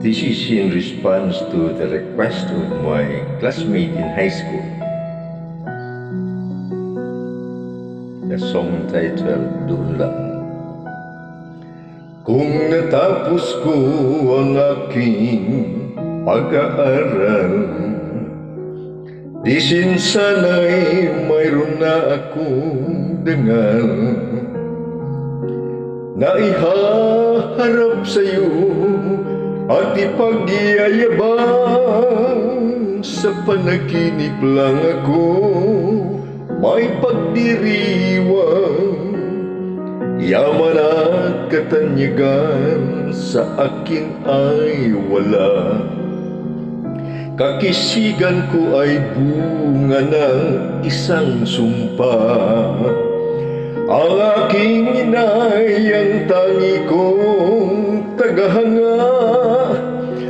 This is in response to the request of my classmate in high school. The song titled Doon Lang. Kung natapos ko ang aking pag-aaral, di sana'y mayroon na akong dangal na ihaharap sa'yo at ipagyayabang. Sa panaginip lang ako may pagdiriwang, yaman at katanyagan sa akin ay wala. Kakisigan ko ay bunga ng isang sumpa, ang aking inay ang tangi kong tagahanga.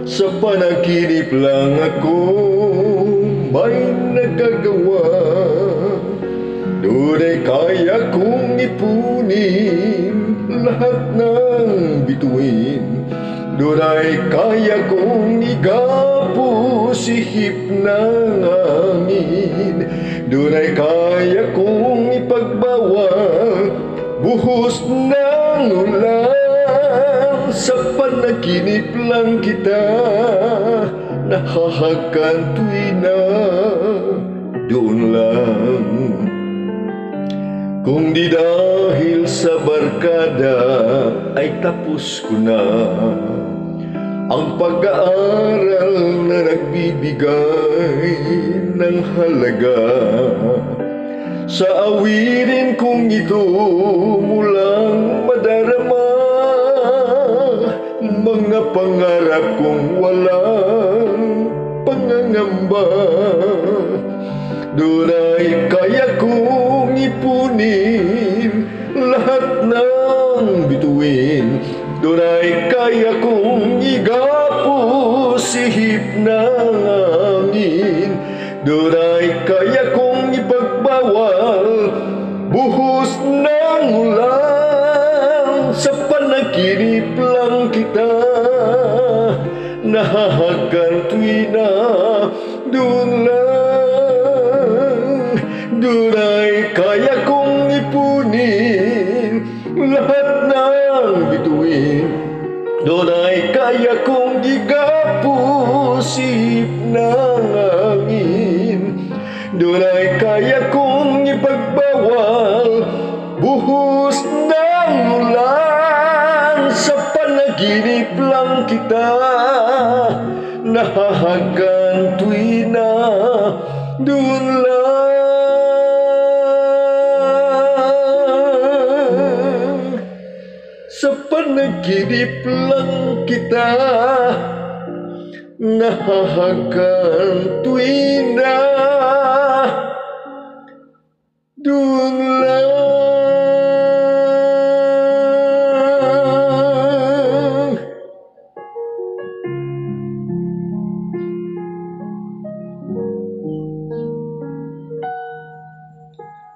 Sa panaginip lang ako may nagagawa, doon'y kaya kong ipunin lahat ng bituin. Doon'y kaya kong igapos ihip ng hangin. Doon'y kaya kong ipagbawal buhos ng ulan. Sa panaginip lang kita nahahagan tuwing na doon lang. Kung di dahil sa barkada ay tapos ko na ang pag-aaral na nagbibigay ng halaga. Sa awirin kong ito mulang madarama mga pangarap kong walang pangangamba. Doon'y kaya kong ipunin lahat ng bituin. Doon'y kaya kong igapos ihip ng hangin. Doon'y kaya kong ipagbawal buhos ng ulan. Sa panaginip lang kita nahahagan tuwing na doon lang. Doon'y kaya kong ipunin lahat ng bituin. Doon'y kaya kong igapos ihip ng hangin. Doon'y kaya kong ipagbawal buhos ng ulan. Sa panaginip lang kita nahahagan tuwing na doon lang. Sa panaginip lang kita nahahagan tuwing na doon lang.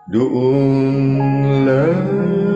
Doon lang.